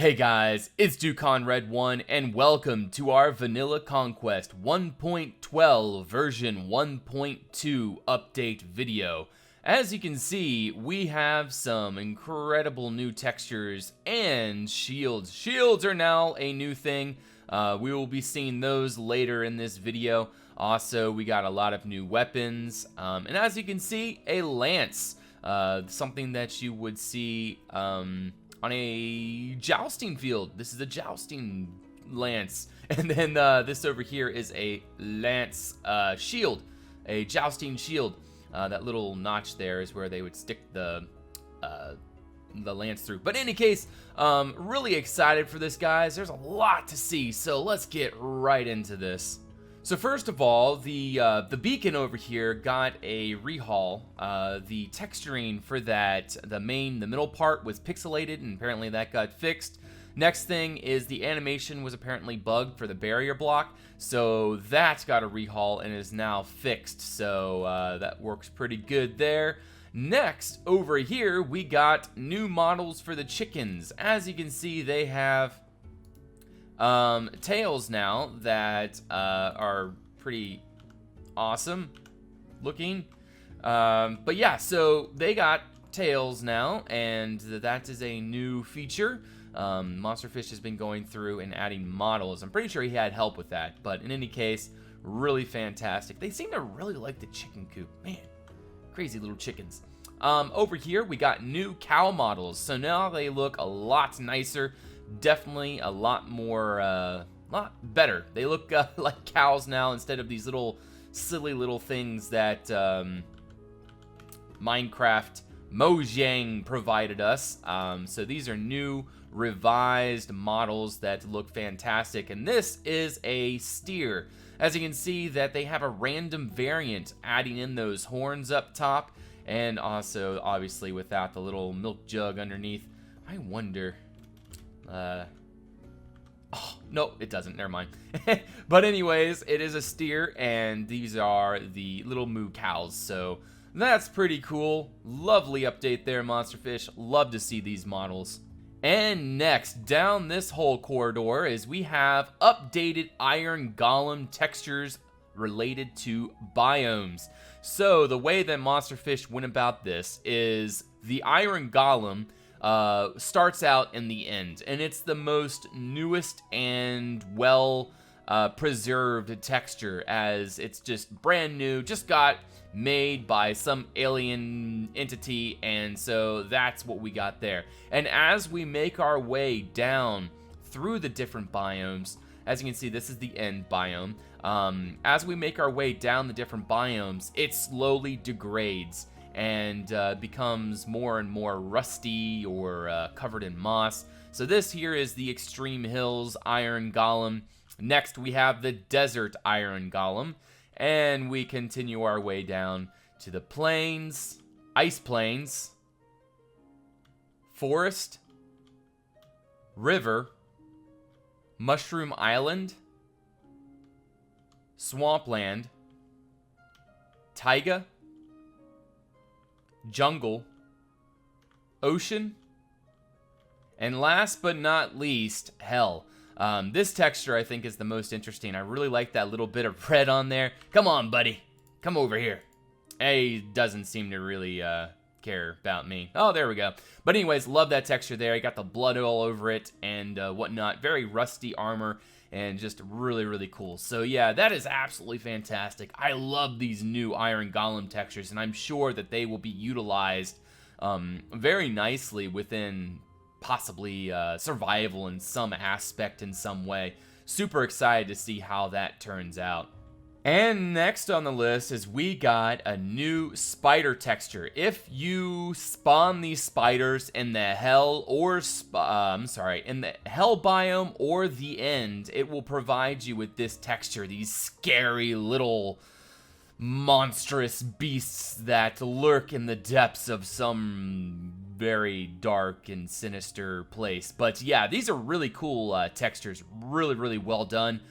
Hey guys, it's DukeConRed1 and welcome to our Vanilla Conquest 1.12 version 1.2 update video. As you can see, we have some incredible new textures and shields. Shields are now a new thing. We will be seeing those later in this video. Also, we got a lot of new weapons, and as you can see, a lance. Something that you would see on a jousting field. This is a jousting lance. And then this over here is a lance shield, a jousting shield. That little notch there is where they would stick the lance through. But in any case, really excited for this, guys. There's a lot to see, so let's get right into this. So first of all, the beacon over here got a rehaul. The texturing for that, the middle part was pixelated, and apparently that got fixed. Next thing is the animation was apparently bugged for the barrier block, so that got a rehaul and is now fixed. So that works pretty good there. Next, over here, we got new models for the chickens. As you can see, they have tails now that are pretty awesome looking. But yeah, so they got tails now, and that is a new feature. Monsterfish has been going through and adding models. I'm pretty sure he had help with that, but in any case, really fantastic. They seem to really like the chicken coop. Man, crazy little chickens. Over here, we got new cow models. So now they look a lot nicer. Definitely a lot more, lot better. They look like cows now instead of these little silly little things that Minecraft Mojang provided us. So these are new revised models that look fantastic, and this is a steer. As you can see that they have a random variant adding in those horns up top, and also obviously without the little milk jug underneath. I wonder, oh, no, it doesn't. Never mind. But anyways, it is a steer, and these are the little moo cows. So that's pretty cool. Lovely update there, Monsterfish. Love to see these models. And next, down this whole corridor is we have updated iron golem textures related to biomes. So the way that Monsterfish went about this is the iron golem starts out in the end, and it's the most newest and well preserved texture, as it's just brand new, just got made by some alien entity, and so that's what we got there. And as we make our way down through the different biomes, as you can see, this is the end biome. As we make our way down the different biomes, it slowly degrades and becomes more and more rusty or covered in moss. So this here is the extremehills iron golem. Next, we have the desert iron golem, and we continue our way down to the plains, ice plains, forest, river, mushroom island, swampland, taiga, jungle, ocean, and last but not least, hell. This texture I think is the most interesting. I really like that little bit of red on there. Come on, buddy. Come over here. He doesn't seem to really care about me. Oh, there we go. But anyways, love that texture there. I got the blood all over it and whatnot. Very rusty armor and just really, really cool. So yeah, that is absolutely fantastic. I love these new iron golem textures, and I'm sure that they will be utilized very nicely within possibly survival in some aspect in some way. Super excited to see how that turns out. And next on the list is we got a new spider texture. If you spawn these spiders in the hell or in the hell biome or the end, it will provide you with this texture, these scary little monstrous beasts that lurk in the depths of some very dark and sinister place. But yeah, these are really cool textures, really, really well done.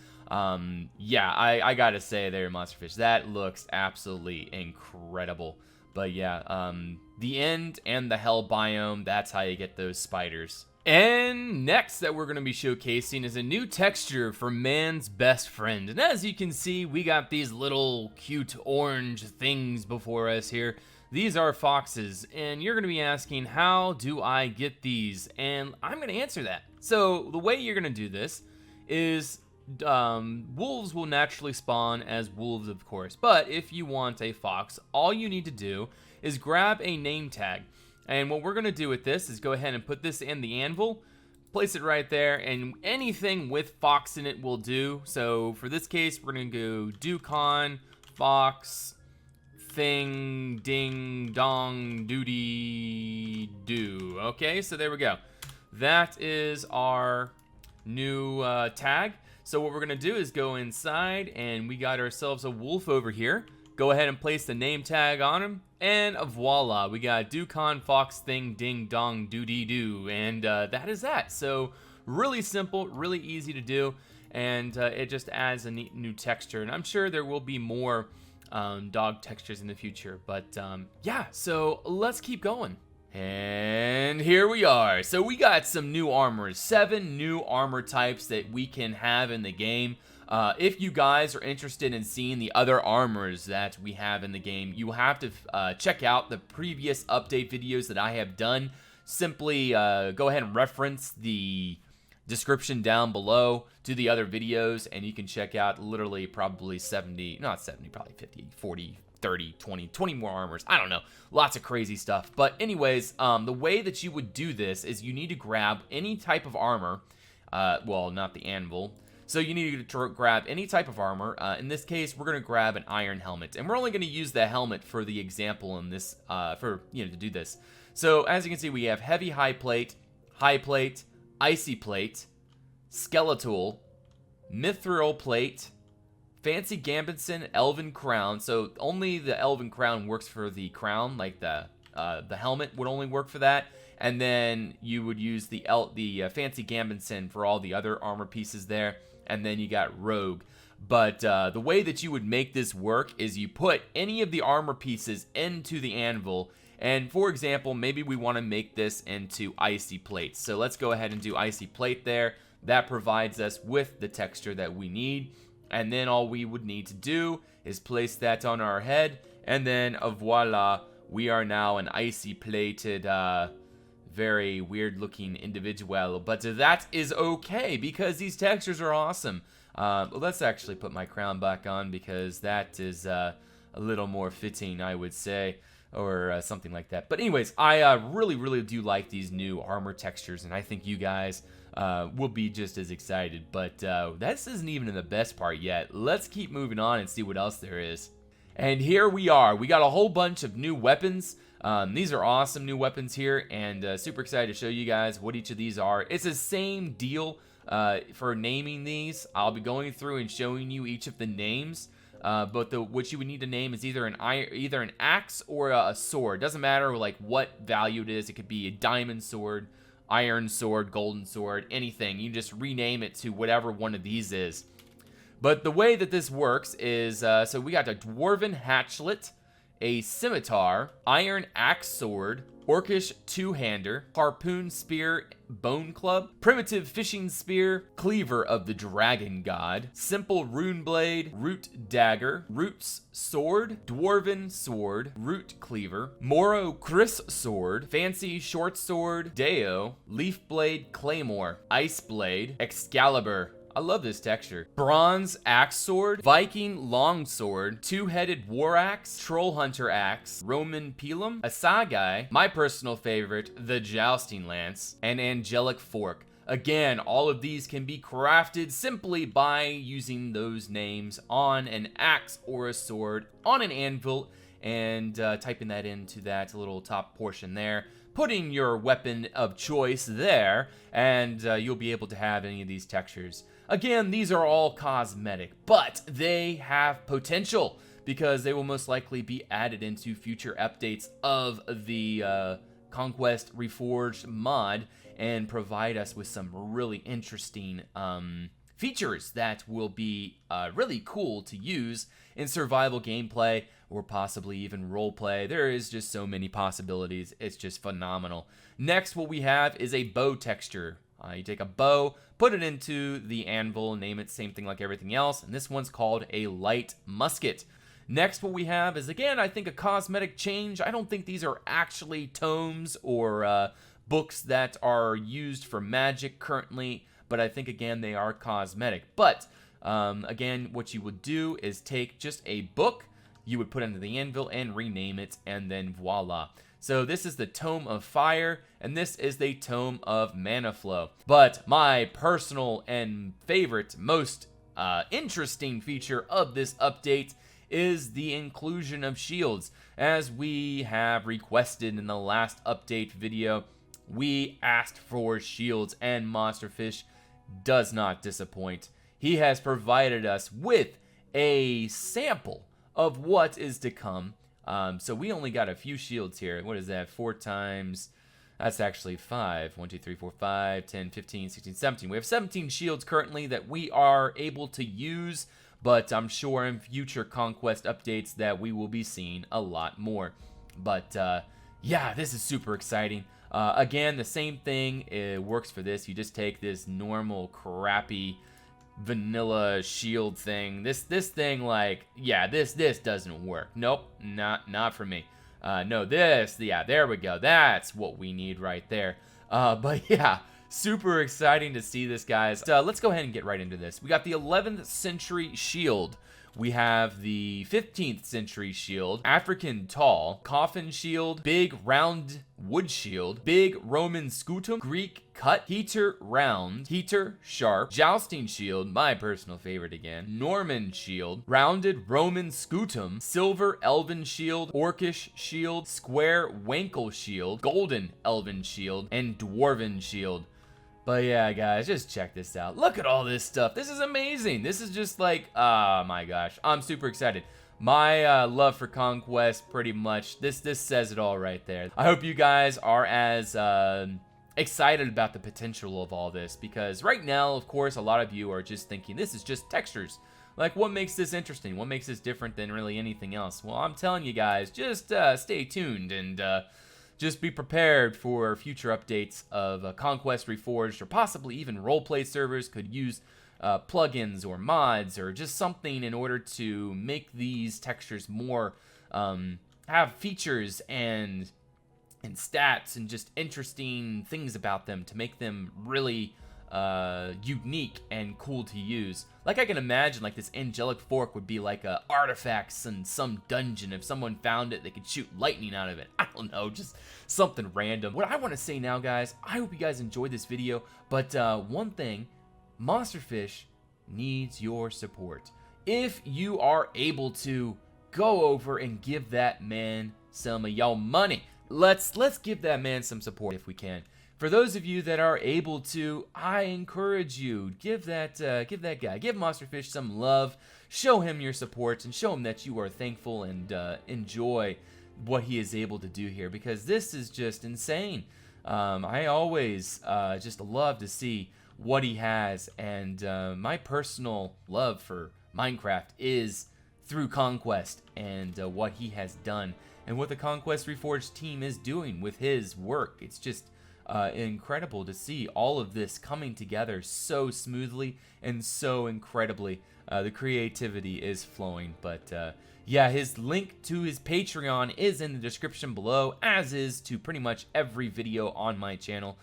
Yeah, I gotta say there, Monsterfish, that looks absolutely incredible. But yeah, the end and the hell biome, that's how you get those spiders. And next that we're going to be showcasing is a new texture for man's best friend. And as you can see, we got these little cute orange things before us here. These are foxes, and you're going to be asking, how do I get these? And I'm going to answer that. So the way you're going to do this is wolves will naturally spawn as wolves, of course. But if you want a fox, all you need to do is grab a name tag. And what we're going to do with this is go ahead and put this in the anvil, place it right there, and anything with fox in it will do. So for this case, we're going to go do-con, fox, thing, ding, dong, doody, do. Okay, so there we go. That is our new tag. So what we're going to do is go inside, and we got ourselves a wolf over here. Go ahead and place the name tag on him, and voila, we got do-con, fox, thing, ding, dong, doody-doo, and that is that. So really simple, really easy to do, and it just adds a neat new texture, and I'm sure there will be more dog textures in the future, but yeah, so let's keep going. And here we are. So we got some new armors, 7 new armor types that we can have in the game. If you guys are interested in seeing the other armors that we have in the game, you will have to check out the previous update videos that I have done. Simply go ahead and reference the description down below to the other videos, and you can check out literally probably 70, not 70, probably 50, 40, 30, 20 more armors. I don't know. Lots of crazy stuff. But anyways, the way that you would do this is you need to grab any type of armor. Well, not the anvil. So you need to grab any type of armor. In this case, we're going to grab an iron helmet. And we're only going to use the helmet for the example in this, to do this. So as you can see, we have heavy high plate, icy plate, skeletal, mithril plate, fancy gambeson, elven crown. So only the elven crown works for the crown, like the helmet would only work for that. And then you would use the fancy gambeson for all the other armor pieces there. And then you got rogue. But the way that you would make this work is you put any of the armor pieces into the anvil. And for example, maybe we want to make this into icy plates. So let's go ahead and do icy plate there. That provides us with the texture that we need. And then all we would need to do is place that on our head. And then voila, we are now an icy plated, very weird looking individual. But that is okay because these textures are awesome. Let's actually put my crown back on because that is a little more fitting, I would say. Or something like that. But anyways, I really do like these new armor textures, and I think you guys will be just as excited. But this isn't even in the best part yet. Let's keep moving on and see what else there is. And here we are. We got a whole bunch of new weapons. These are awesome new weapons here, and super excited to show you guys what each of these are. It's the same deal for naming these. I'll be going through and showing you each of the names. But what you would need to name is either an axe or a sword. Doesn't matter like what value it is. It could be a diamond sword, iron sword, golden sword, anything. You just rename it to whatever one of these is. But the way that this works is, so we got a dwarven hatchlet, a scimitar, iron axesword, orcish twohander, harpoon spear, boneclub, primitive fishing spear, cleaver of the dragongod, simple rune blade, root dagger, roots sword, dwarven sword, root cleaver, moro chris sword, fancy short sword, deo, leaf blade claymore, ice blade, excalibur. I love this texture. Bronze axe sword, Viking long sword, two-headed war axe, troll hunter axe, Roman pilum, assegai, my personal favorite, the jousting lance, and angelic fork. Again, all of these can be crafted simply by using those names on an axe or a sword on an anvil and typing that into that little top portion there, putting your weapon of choice there, and you'll be able to have any of these textures. Again, these are all cosmetic, but they have potential because they will most likely be added into future updates of the Conquest Reforged mod and provide us with some really interesting features that will be really cool to use in survival gameplay or possibly even roleplay. There is just so many possibilities. It's just phenomenal. Next, what we have is a bow texture. You take a bow, put it into the anvil, name it same thing like everything else, and this one's called a light musket. Next, what we have is, again, I think a cosmetic change. I don't think these are actually tomes or books that are used for magic currently, but I think, again, they are cosmetic. But, again, what you would do is take just a book, you would put it into the anvil and rename it, and then voila. So this is the Tome of Fire, and this is the Tome of Mana Flow. But my personal and favorite, most interesting feature of this update is the inclusion of shields. As we have requested in the last update video, we asked for shields, and Monsterfish does not disappoint. He has provided us with a sample of what is to come. So we only got a few shields here. What is that? 4 times. That's actually 5. 1, 2, 3, 4, 5, 10, 15, 16, 17. We have 17 shields currently that we are able to use, but I'm sure in future Conquest updates that we will be seeing a lot more. But yeah, this is super exciting. Again, the same thing works for this. You just take this normal crappy vanilla shield thing. This thing, like, yeah, this doesn't work. Nope, not for me. No, this, yeah, there we go. That's what we need right there. But yeah, super exciting to see this, guys. Let's go ahead and get right into this. We got the 11th century shield. We have the 15th century shield, African tall, coffin shield, big round wood shield, big Roman scutum, Greek cut, heater round, heater sharp, jousting shield, my personal favorite again, Norman shield, rounded Roman scutum, silver elven shield, orcish shield, square wankle shield, golden elven shield, and dwarven shield. But yeah, guys, just check this out. Look at all this stuff. This is amazing. This is just like, oh my gosh, I'm super excited. My love for Conquest, pretty much, this says it all right there. I hope you guys are as excited about the potential of all this, because right now, of course, a lot of you are just thinking this is just textures. Like, what makes this interesting? What makes this different than really anything else? Well, I'm telling you guys, just stay tuned and just be prepared for future updates of Conquest Reforged, or possibly even roleplay servers could use plugins or mods or just something in order to make these textures more, have features and stats and just interesting things about them to make them really unique and cool to use. Like, I can imagine, like, this angelic fork would be like artifacts in some dungeon. If someone found it, they could shoot lightning out of it. I don't know, just something random. What I want to say now, guys, I hope you guys enjoyed this video, but one thing, Monsterfish needs your support. If you are able to, go over and give that man some of your money. Let's give that man some support if we can. For those of you that are able to, I encourage you, give that guy, give Monsterfish some love, show him your support, and show him that you are thankful and enjoy what he is able to do here, because this is just insane. I always just love to see what he has, and my personal love for Minecraft is through Conquest and what he has done, and what the Conquest Reforged team is doing with his work. It's just incredible to see all of this coming together so smoothly and so incredibly. The creativity is flowing. But yeah, his link to his Patreon is in the description below, as is to pretty much every video on my channel.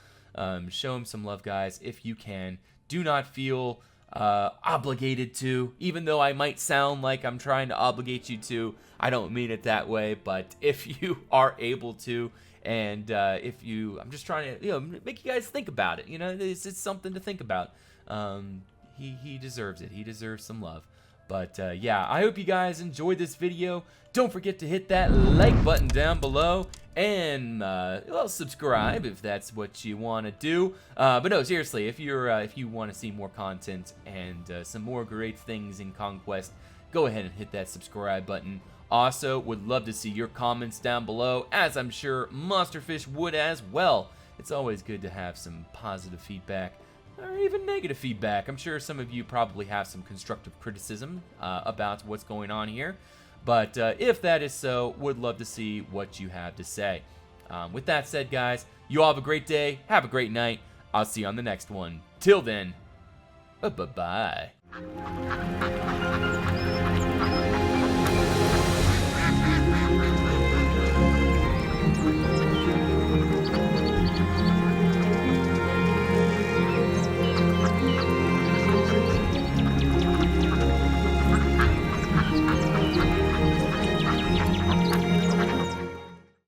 Show him some love, guys, if you can. Do not feel obligated to, even though I might sound like I'm trying to obligate you to. I don't mean it that way, but if you are able to, and if you, I'm just trying to, make you guys think about it. It's something to think about. He deserves it. He deserves some love. But yeah, I hope you guys enjoyed this video. Don't forget to hit that like button down below, and well, subscribe if that's what you want to do. But no, seriously, if you want to see more content and some more great things in Conquest, go ahead and hit that subscribe button. Also, would love to see your comments down below, as I'm sure Monsterfish would as well. It's always good to have some positive feedback. or even negative feedback. I'm sure some of you probably have some constructive criticism about what's going on here. But if that is so, would love to see what you have to say. With that said, guys, you all have a great day. Have a great night. I'll see you on the next one. Till then, bye-bye.